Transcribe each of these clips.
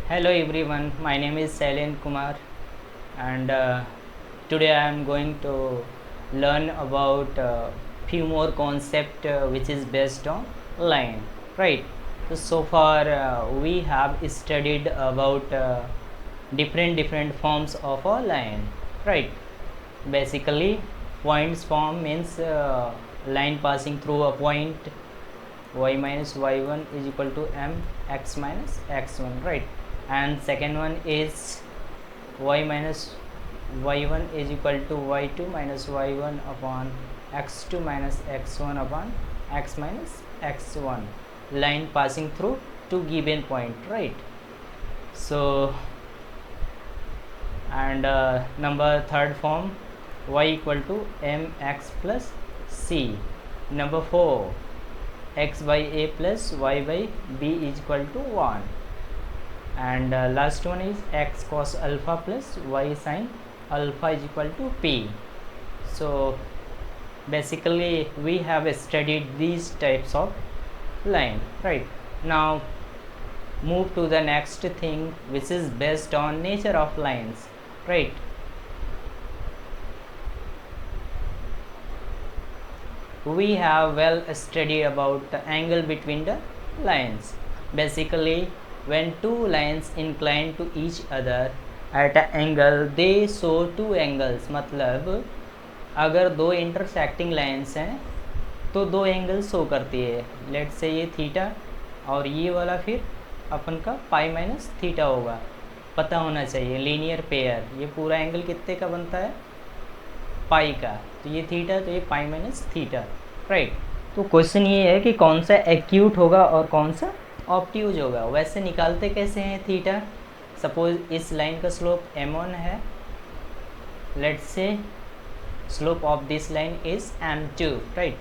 Hello everyone, my name is Sailen Kumar and today I am going to learn about few more concept which is based on line, right? So far we have studied about different forms of a line, right? Basically points form means line passing through a point y minus y1 is equal to m x minus x1, right? And second one is y minus y1 is equal to y2 minus y1 upon x2 minus x1 upon x minus x1, line passing through two given point, right? So and number third form y equal to mx plus c. Number 4 x by a plus y by b is equal to 1, and last one is x cos alpha plus y sin alpha is equal to p. So basically we have studied these types of line, right? Now move to the next thing which is based on nature of lines, right? We have well studied about the angle between the lines. Basically when two lines incline to each other at an angle they show two angles. मतलब अगर दो intersecting lines हैं तो दो angle show करती है. Late से ये थीटा और ये वाला फिर अपन का पाई माइनस थीटा होगा. पता होना चाहिए लीनियर पेयर ये पूरा एंगल कितने का बनता है, पाई का. तो ये थीटा तो ये पाई माइनस थीटा, राइट. तो क्वेश्चन ये है कि कौन सा एक्यूट होगा और कौन सा ऑब्ट्यूज होगा. वैसे निकालते कैसे हैं थीटा. सपोज इस लाइन का स्लोप m1 है. Let's say slope of this line is m2, right?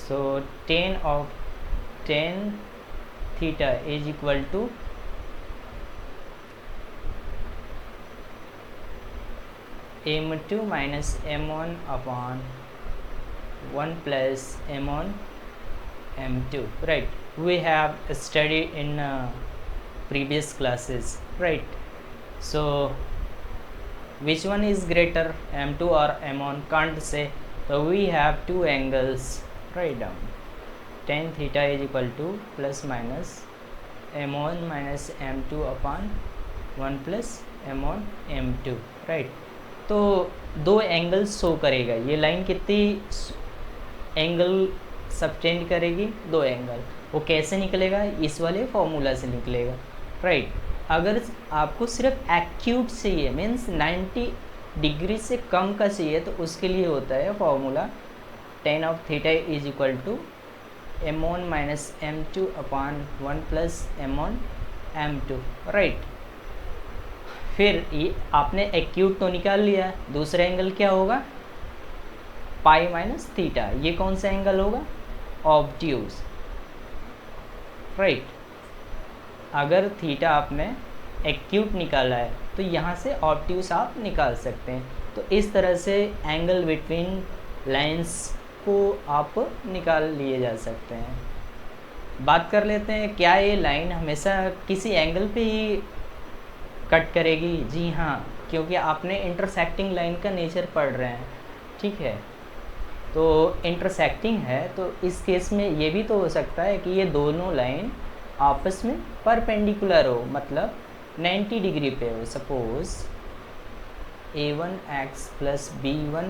So tan theta is equal to m2 minus m1 upon 1 plus m1 m2, right? We have studied in previous classes, right? So which one is greater, m2 or m1, can't say. So we have two angles, write down. Tan theta is equal to plus minus m1 minus m2 upon 1 plus m1 m2, right? तो दो angles show करेगा ये line. कितनी angle subtend करेगी, दो angle. वो कैसे निकलेगा, इस वाले फॉर्मूला से निकलेगा, राइट? अगर आपको सिर्फ एक्यूट चाहिए मीन्स 90 डिग्री से कम का चाहिए तो उसके लिए होता है formula tan of theta is equal to m1 minus m2 upon 1 plus m1 m2, right. फिर ये आपने एक्यूट तो निकाल लिया. दूसरा एंगल क्या होगा, पाई माइनस थीटा. ये कौन सा एंगल होगा, ऑब्ट्यूज, राइट. अगर थीटा आपने एक्यूट निकाला है तो यहाँ से ऑब्ट्यूज आप निकाल सकते हैं. तो इस तरह से एंगल बिटवीन लाइंस को आप निकाल लिए जा सकते हैं. बात कर लेते हैं क्या ये लाइन हमेशा किसी एंगल पे ही कट करेगी. जी हाँ, क्योंकि आपने इंटरसेक्टिंग लाइन का नेचर पढ़ रहे हैं, ठीक है. तो इंटरसेक्टिंग है तो इस केस में ये भी तो हो सकता है कि ये दोनों लाइन आपस में परपेंडिकुलर हो, मतलब 90 डिग्री पे हो. Suppose a1x plus b1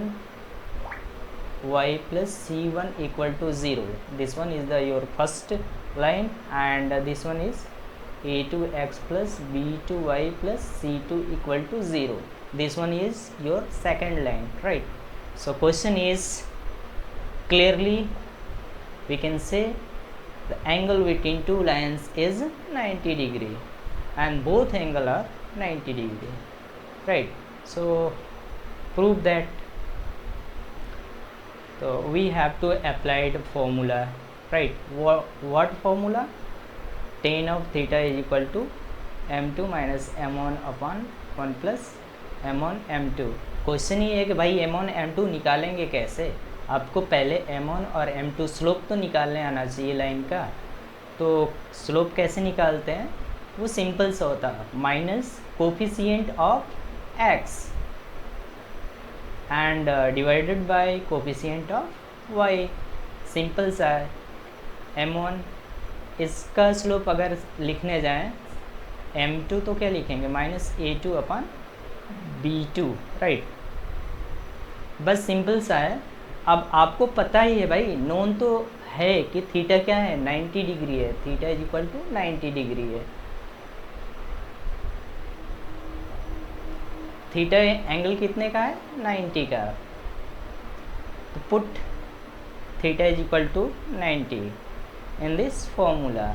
y plus c1 equal to 0. This one is the your first line and this one is a2x plus b2y plus c2 equal to 0. This one is your second line, right. So question is clearly we can say the angle between two lines is 90 degree and both angle are 90 degree, right? So prove that. So we have to apply the formula, right? What formula, tan of theta is equal to m2 minus m1 upon 1 plus m1 m2. Question ये है कि भाई m1 m2 निकालेंगे कैसे. आपको पहले m1 और m2 slope तो निकालने आना चाहिए लाइन का. तो स्लोप कैसे निकालते हैं, वो सिंपल सा होता है, minus coefficient of x and divided by coefficient of y, simple सा है। m1 इसका स्लोप अगर लिखने जाएं m2 तो क्या लिखेंगे, minus a2 upon b2, right. बस सिंपल सा है। अब आपको पता ही है भाई, नोन तो है कि थीटा क्या है, 90 डिग्री है, theta is equal to 90 degree है। थीटा एंगल कितने का है, 90 का। तो put theta is equal to 90 in this formula.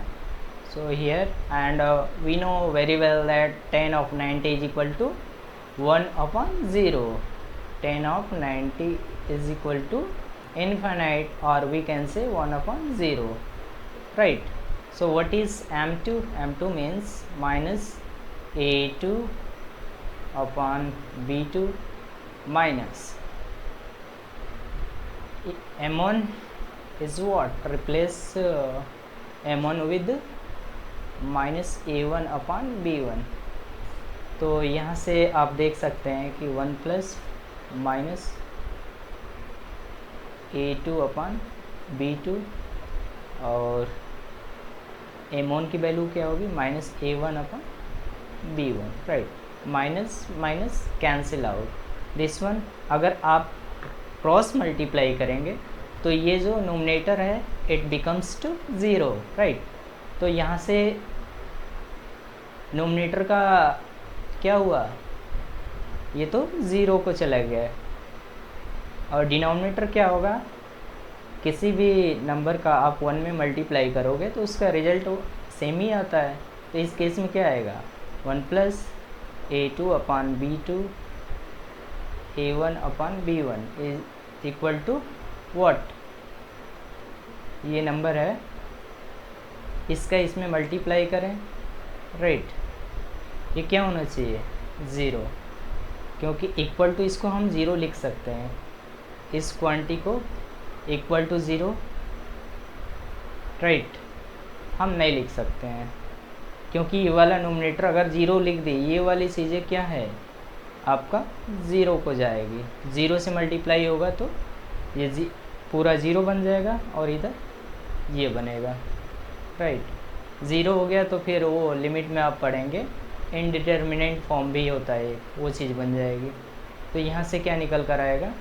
So here and we know very well that tan of 90 is equal to 1 upon 0. Tan of 90 is equal to infinite, or we can say 1 upon 0, right? So what is m2? m2 means minus a2 upon b2 minus m1 is what, replace m1 with minus a1 upon b1। तो यहाँ से आप देख सकते हैं कि 1 plus minus a2 upon b2 और m1 की वैल्यू क्या होगी, minus a1 upon b1, right. Minus minus cancel out, this one अगर आप क्रॉस मल्टीप्लाई करेंगे तो ये जो नोमिनेटर है इट बिकम्स टू 0, राइट। तो यहाँ से नोमिनेटर का क्या हुआ, ये तो 0 को चला गया। और डिनोमिनेटर क्या होगा, किसी भी नंबर का आप 1 में मल्टीप्लाई करोगे तो उसका रिजल्ट सेम ही आता है। तो इस केस में क्या आएगा, 1 plus a2 upon b2 a1 upon b1 is equal to what, ये नंबर है, इसका इसमें मल्टीप्लाई करें, राइट। ये क्या होना चाहिए, 0, क्योंकि इक्वल टू इसको हम 0 लिख सकते हैं, इस क्वांटिटी को इक्वल टू 0, राइट, हम नहीं लिख सकते हैं, क्योंकि ये वाला नोमिनेटर अगर 0 लिख दी, ये वाली चीज़ें क्या है आपका 0 को जाएगी, 0 से मल्टीप्लाई होगा तो ये पूरा 0 बन जाएगा और इधर ये बनेगा, राइट। 0 हो गया तो फिर वो लिमिट में आप पढ़ेंगे इनडिटर्मिनेंट फॉर्म भी होता है, वो चीज़ बन जाएगी। तो यहाँ से क्या निकल कर आएगा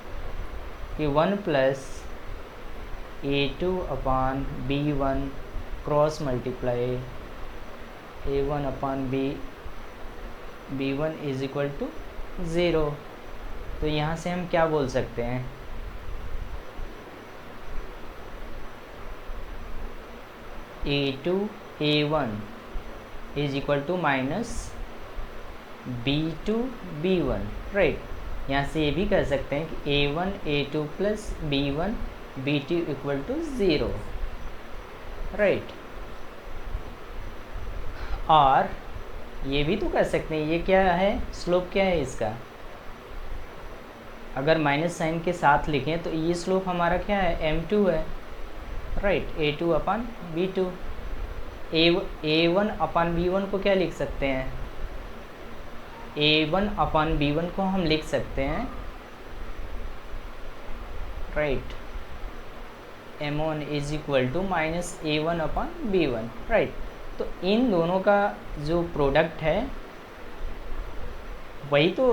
कि 1 plus a2 upon b1 cross multiply a1 upon b1 is equal to 0। तो यहाँ से हम क्या बोल सकते हैं, a2 a1 is equal to minus b2 b1, right. यहाँ से ये भी कह सकते हैं कि a1 a2 plus b1 b2 equal to 0, right. और ये भी तो कह सकते हैं, ये क्या है, स्लोप क्या है इसका, अगर माइनस साइन के साथ लिखें तो ये स्लोप हमारा क्या है, m2 है, right. a2 upon b2, a1 upon b1 को क्या लिख सकते हैं, a1 अपान b1 को हम लिख सकते हैं, right, m1 is equal to minus a1 upon b1, right. तो इन दोनों का जो प्रोडक्ट है वही तो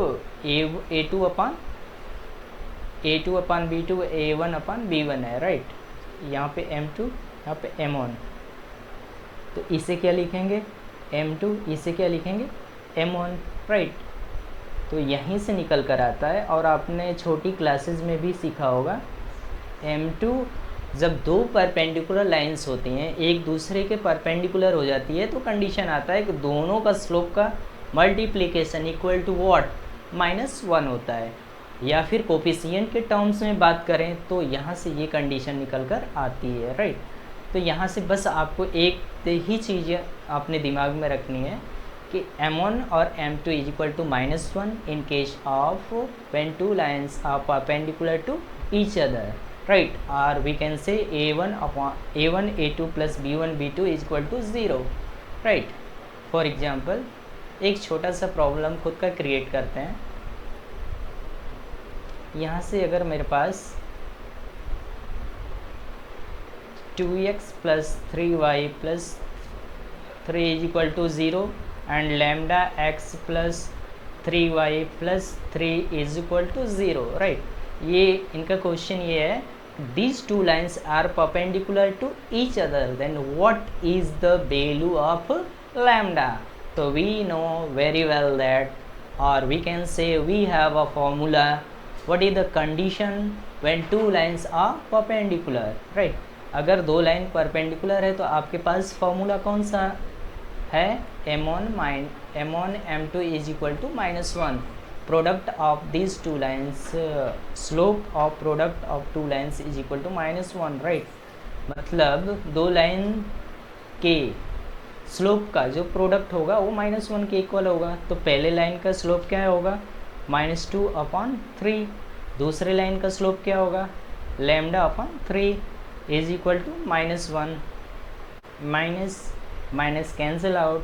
a2 upon b2 a1 upon b1 है, राइट। यहाँ पे m2, यहाँ पे m1, तो इसे क्या लिखेंगे m2, इसे क्या लिखेंगे m1, राइट। तो यहीं से निकल कर आता है। और आपने छोटी क्लासेस में भी सीखा होगा, m2 जब दो परपेंडिकुलर लाइंस होती हैं एक दूसरे के परपेंडिकुलर हो जाती है तो कंडीशन आता है कि दोनों का स्लोप का मल्टीप्लिकेशन इक्वल टू व्हाट, -1 होता है। या फिर कोफिशिएंट के टर्म्स में बात करें तो यहाँ से ये कंडीशन निकल कर आती है, राइट। तो यहाँ से बस आपको एक ही चीज़ अपने दिमाग में रखनी है कि m1 और m2 is equal to -1 in case of when two lines are perpendicular to each other, right, or we can say a1 a2 plus b1 b2 is equal to 0, right। For example एक छोटा सा problem खुद का create करते हैं। यहाँ से अगर मेरे पास 2x + 3y + 3 = 0 and lambda x + 3y + 3 = 0, right. ये इनका क्वेश्चन ये है, these two lines are perpendicular to each other, then what is the value of lambda? So we know very well that, or we can say we have a formula. What is the condition when two lines are perpendicular, right? अगर दो line perpendicular है तो आपके पास formula कौन सा है? m1 m2 = -1. Product of this two lines, slope of product of two lines is equal to -1, right. मतलब दो लाइन के स्लोप का जो प्रोडक्ट होगा वो -1 के इक्वल होगा। तो पहले लाइन का स्लोप क्या होगा? -2/3। दूसरे लाइन का स्लोप क्या होगा? λ/3 is equal to -1। Minus cancel out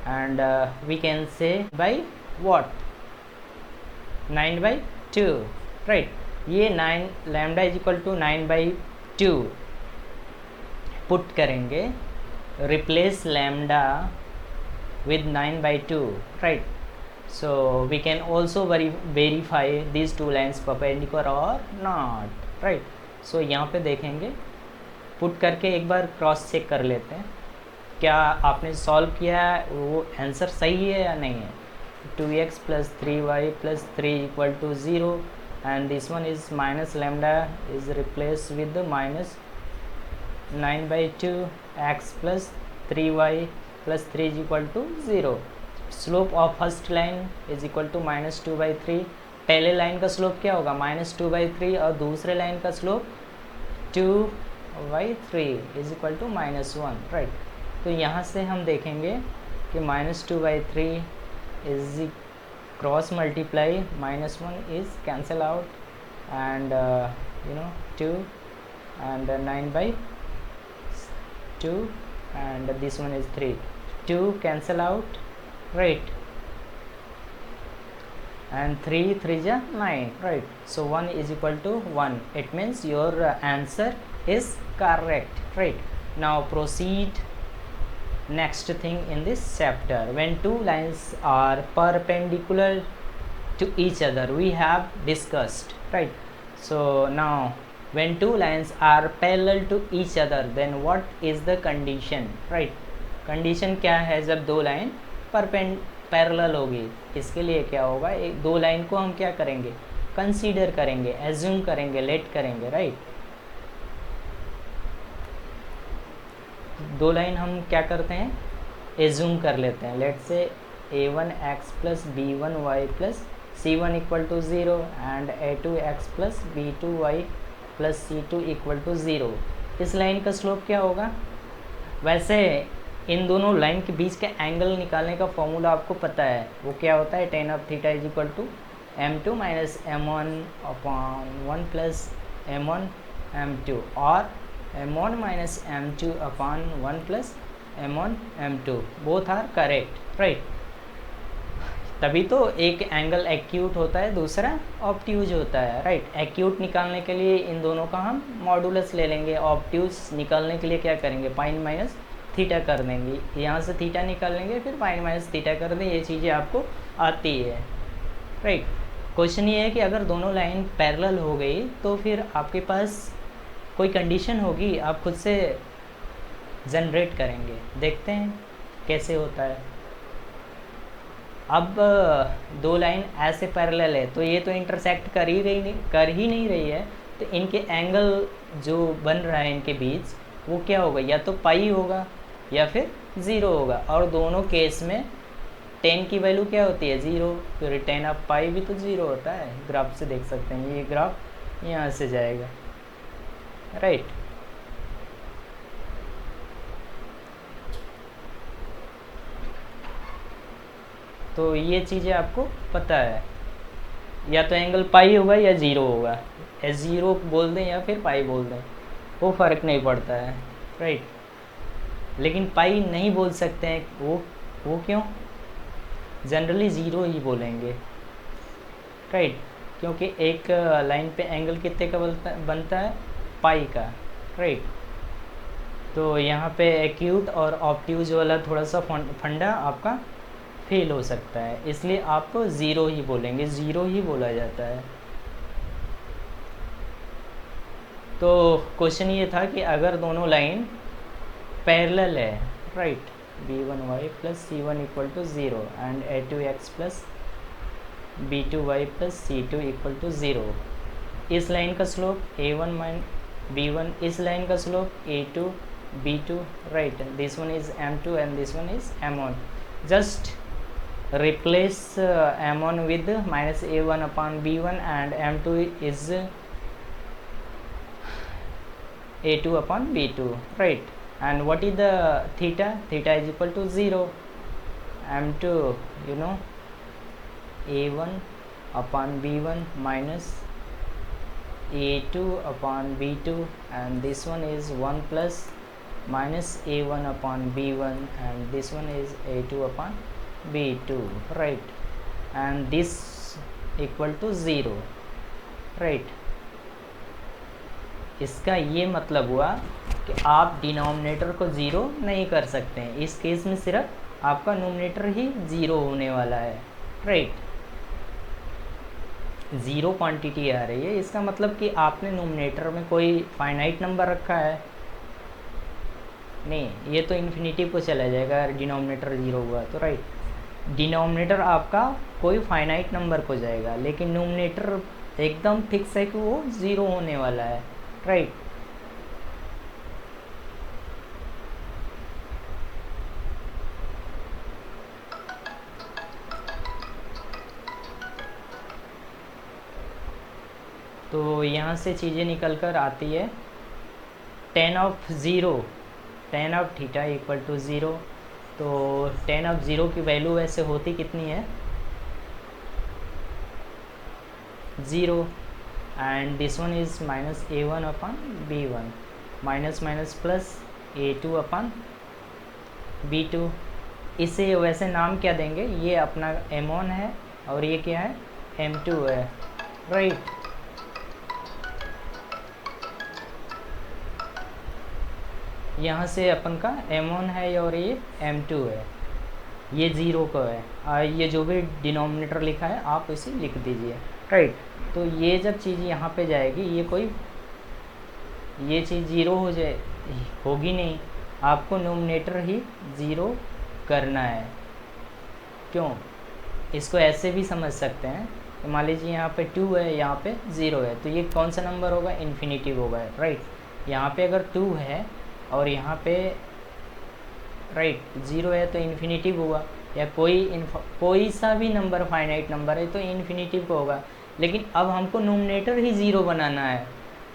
and we can say by what? 9/2, right. ये 9 λ = 9/2 पुट करेंगे, replace lambda with 9/2, right. So we can also verify these two lines perpendicular or not, right. So यहाँ पे देखेंगे, put करके एक बार cross check कर लेते हैं क्या आपने सॉल्व किया है वो आंसर सही है या नहीं है। 2x + 3y + 3 = 0 and this one is -λ is replaced with the -9/2 x + 3y + 3 = 0. Slope of first line is equal to -2/3। पहले लाइन का स्लोप क्या होगा? -2/3 और दूसरे लाइन का slope 2/3 is equal to -1, right. तो यहाँ से हम देखेंगे कि -2/3 is cross multiply, -1 is cancel out and 2 and 9/2 and this one is 3. 2 cancel out, right, and 3 is 9, right. So 1 is equal to 1. It means your answer is correct, right. Now proceed next thing in this chapter. When two lines are perpendicular to each other, we have discussed, right. So now when two lines are parallel to each other, then what is the condition, right. condition क्या है? जब दो line parallel होगी, इसके लिए क्या होगा? एक दो लाइन को हम क्या करेंगे? कंसीडर करेंगे, एज्यूम करेंगे, लेट करेंगे, राइट। दो लाइन हम क्या करते हैं? एज्यूम कर लेते हैं। लेट से a1x + b1y + c1 = 0 and a2x + b2y + c2 = 0। इस लाइन का स्लोप क्या होगा? वैसे इन दोनों लाइन के बीच के एंगल निकालने का फॉर्मूला आपको पता है, वो क्या होता है? tan of θ = m2 - m1/1 + m1/m2 और m1 - m2/1 + m1/m2 both are correct, right. तभी तो एक एंगल एक्यूट होता है, दूसरा ऑब्ट्यूज होता है, राइट। एक्यूट निकालने के लिए इन दोनों का हम मॉडुलस ले लेंगे, ऑब्ट्यूज निकालने के लिए क्या करेंगे? पाइन माइनस थीटा कर देंगे। यहाँ से थीटा निकाल लेंगे, फिर पाइन माइनस थीटा कर देंगे। ये चीज़ें आपको आती है, राइट। क्वेश्चन ये है कि अगर दोनों लाइन पैरेलल हो गई तो फिर आपके पास कोई कंडीशन होगी, आप खुद से जनरेट करेंगे। देखते हैं कैसे होता है। अब दो लाइन ऐसे पैरेलल है तो ये तो इंटरसेक्ट कर ही नहीं रही है, तो इनके एंगल जो बन रहा है इनके बीच वो क्या होगा? या तो पाई होगा या फिर 0 होगा। और दोनों केस में tan की वैल्यू क्या होती है? 0। फिर tan ऑफ पाई भी तो 0 होता है। ग्राफ से देख सकते हैं, ये ग्राफ यहाँ से जाएगा, राइट। तो ये चीज़ें आपको पता है, या तो एंगल पाई होगा या 0 होगा। S0 बोल दें या फिर पाई बोल दें, वो फ़र्क नहीं पड़ता है, राइट। लेकिन पाई नहीं बोल सकते हैं, वो वो क्यों? जनरली ज़ीरो ही बोलेंगे, राइट, क्योंकि एक लाइन पे एंगल कितने का बनता है? पाई का, राइट। तो यहाँ पे एक्यूट और ऑब्ट्यूज वाला थोड़ा सा फंडा आपका फेल हो सकता है, इसलिए आप ज़ीरो ही बोलेंगे, ज़ीरो ही बोला जाता है। तो क्वेश्चन ये था कि अगर दोनों लाइन पैरेलल है, right, b1y plus c1 equal to zero and a2x plus b2y plus c2 equal to zero, इस लाइन का स्लोप a1 माइन b1, इस लाइन का slope a2 b2, right, this one is m2 and this one is m1, just replace m1 with minus a1 upon b1 and m2 is a2 upon b2, right, and what is the theta? Theta is equal to 0, m2 you know a1 upon b1 minus a2 upon b2, and this one is 1 plus minus a1 upon b1 and this one is a2 upon b2, right, and this equal to 0, right। इसका ये मतलब हुआ कि आप denominator को zero नहीं कर सकते हैं, इस केस में सिर्फ आपका नोमिनेटर ही ज़ीरो होने वाला है, राइट, ज़ीरो क्वांटिटी आ रही है, इसका मतलब कि आपने नोमिनेटर में कोई फाइनाइट नंबर रखा है नहीं, ये तो इन्फिनिटी को चला जाएगा डिनोमिनेटर ज़ीरो हुआ तो, राइट, डिनोमिनेटर आपका कोई फाइनाइट नंबर को जाएगा, लेकिन नोमिनेटर एकदम फिक्स है कि वो ज़ीरो होने वाला है, राइट। तो यहाँ से चीज़ें निकल कर आती है tan of zero, tan of theta equal to zero, तो tan ऑफ ज़ीरो की वैल्यू वैसे होती कितनी है? 0, and this one is minus a1 upon b1, minus minus plus a2 upon b2, इसे वैसे नाम क्या देंगे? ये अपना m1 है और ये क्या है? m2 है, राइट। यहाँ से अपन का m1 है और ये m2 है, ये ज़ीरो का है, ये जो भी डिनोमिनेटर लिखा है आप इसे लिख दीजिए, राइट। तो ये जब चीज़ यहाँ पे जाएगी, ये चीज़ ज़ीरो होगी नहीं, आपको नोमिनेटर ही ज़ीरो करना है। क्यों? इसको ऐसे भी समझ सकते हैं, मान लीजिए यहाँ पे 2 है, यहाँ पे 0 है, तो ये कौन सा नंबर होगा? इन्फिनिटिव होगा, राइट। यहाँ पे अगर 2 है और यहाँ पे राइट 0 है तो इन्फिनिटिव होगा, या कोई सा भी नंबर फाइनाइट नंबर है तो इन्फिनिटिव को होगा, लेकिन अब हमको नोमिनेटर ही ज़ीरो बनाना है,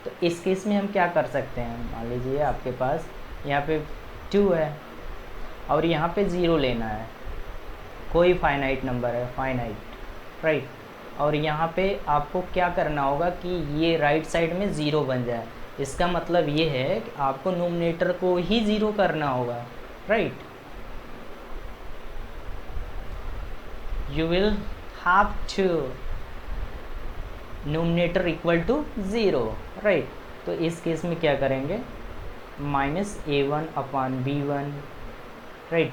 तो इस केस में हम क्या कर सकते हैं? मान लीजिए आपके पास यहाँ पे 2 है और यहाँ पे 0 लेना है, कोई फाइनाइट नंबर है, फाइनाइट, राइट, और यहाँ पे आपको क्या करना होगा कि ये राइट साइड में 0 बन जाए, इसका मतलब ये है कि आपको नोमिनेटर को ही 0 करना होगा, right. You will have to nominator equal to 0, right. तो इस केस में क्या करेंगे? Minus a1 upon b1, right,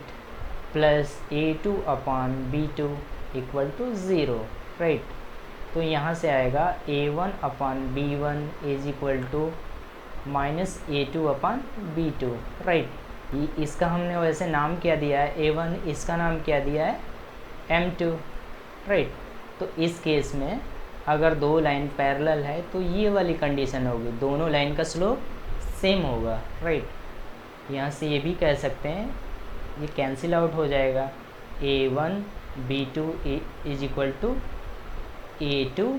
plus a2 upon b2 equal to 0, right. तो यहाँ से आएगा a1 upon b1 is equal to minus a2 upon b2, right. इसका हमने वैसे नाम क्या दिया है? a1, इसका नाम क्या दिया है? m2, right. तो इस केस में अगर दो लाइन पैरेलल है तो ये वाली कंडीशन होगी, दोनों लाइन का स्लोप सेम होगा, राइट। यहाँ से ये भी कह सकते हैं, ये कैंसिल आउट हो जाएगा, a1 b2 is equal to a2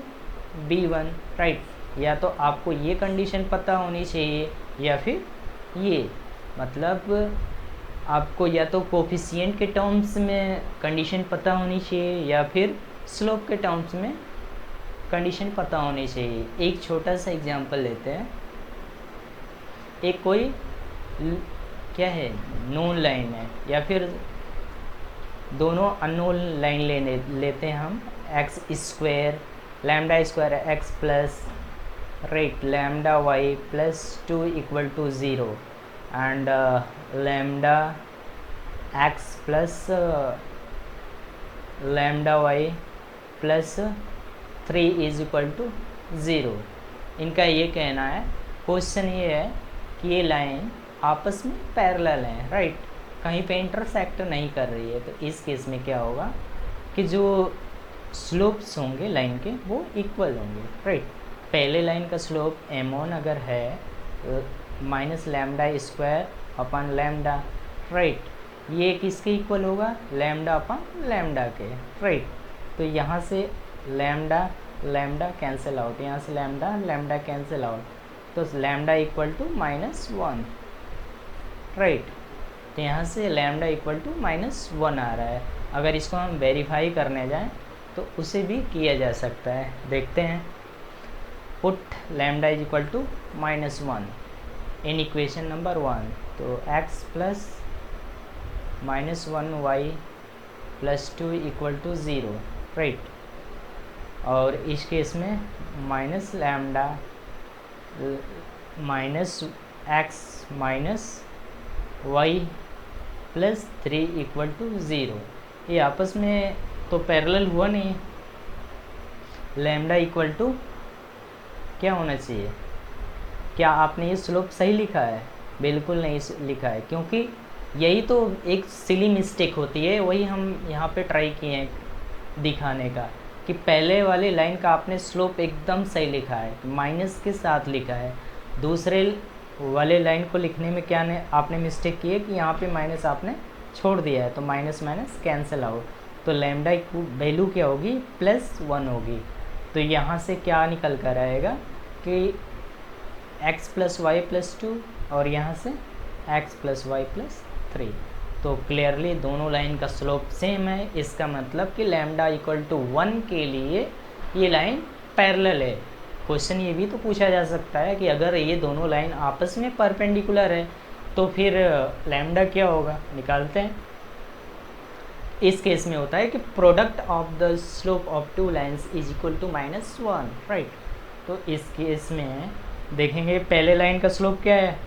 b1, right. या तो आपको ये कंडीशन पता होनी चाहिए या फिर ये, मतलब आपको या तो कोफिशिएंट के टर्म्स में कंडीशन पता होनी चाहिए या फिर स्लोप के टर्म्स में कंडीशन पता होनी चाहिए। एक छोटा सा एग्जांपल लेते हैं, एक कोई क्या है, नोन लाइन है या फिर दोनों अननोन लाइन लेते हैं हम, x square lambda square x plus right lambda y plus 2 equal to 0 and lambda x plus lambda y plus 3 is equal to 0। इनका ये कहना है, क्वेश्चन ये है कि ये लाइन आपस में पैरेलल हैं, राइट, कहीं पे इंटरसेक्ट नहीं कर रही है। तो इस केस में क्या होगा कि जो स्लोप्स होंगे लाइन के वो इक्वल होंगे, राइट। पहले लाइन का स्लोप m1 अगर है minus lambda square upon lambda, right, ये किसके इक्वल होगा, लैम्डा अपन लैम्डा के, राइट। तो यहाँ से लैम्डा लैम्डा कैंसिल आउट, यहाँ से लैम्डा लैम्डा कैंसिल आउट, तो लैम्डा इक्वल टू -1, राइट। तो यहाँ से लैम्डा इक्वल टू -1 आ रहा है। अगर इसको हम वेरीफाई करने जाएं तो उसे भी किया जा सकता है, देखते हैं। Put lambda is equal to -1 in equation number 1, तो x plus -1y plus 2 equal to 0, right. और इस केस में minus lambda minus x minus y plus 3 equal to 0, ये आपस में तो पैरेलल हुआ नहीं। लैम्डा इक्वल टू क्या होना चाहिए, क्या आपने ये स्लोप सही लिखा है, बिल्कुल नहीं लिखा है, क्योंकि यही तो एक सिली मिस्टेक होती है, वही हम यहाँ पे ट्राई किए हैं दिखाने का कि पहले वाली लाइन का आपने स्लोप एकदम सही लिखा है, माइनस के साथ लिखा है। दूसरे वाले लाइन को लिखने में क्या आपने मिस्टेक की है कि यहाँ पे माइनस आपने छोड़ दिया है, तो माइनस माइनस कैंसिल आउट, तो लैम्डा वैल्यू क्या होगी, +1 होगी। तो यहाँ से क्या निकल कर आएगा कि x प्लस वाई प्लस 2 और यहाँ से x प्लस वाई प्लस 3। तो क्लियरली दोनों लाइन का स्लोप सेम है, इसका मतलब कि लैम्डा इक्वल टू 1 के लिए ये लाइन पैरेलल है। क्वेश्चन ये भी तो पूछा जा सकता है कि अगर ये दोनों लाइन आपस में परपेंडिकुलर है तो फिर लैम्डा क्या होगा, निकालते हैं। इस केस में होता है कि product of the slope of two lines is equal to -1, right. तो इस केस में देखेंगे पहले लाइन का स्लोप क्या है,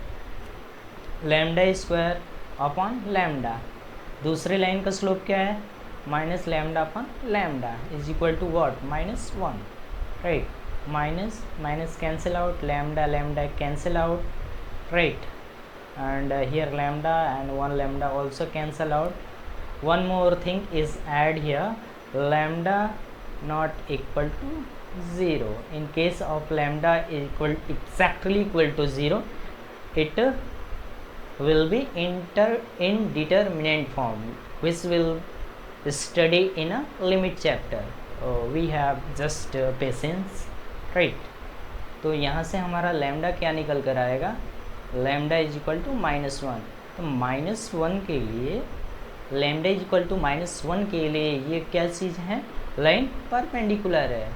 लैम्डा स्क्वायर अपॉन लैम्डा। दूसरे लाइन का स्लोप क्या है, minus lambda upon lambda is equal to what, -1, right. Minus minus cancel out, lambda lambda cancel out, right, and here lambda and one lambda also cancel out. One more thing is add here, lambda not equal to 0. In case of lambda exactly equal to 0, it will be indeterminate form, which will study in a limit chapter. We have just patience, right. तो यहाँ से हमारा lambda क्या निकल कर आएगा, lambda is equal to -1। तो -1 के लिए लैम्डा इज इक्वल टू -1 के लिए ये क्या चीज़ है, लाइन परपेंडिकुलर है,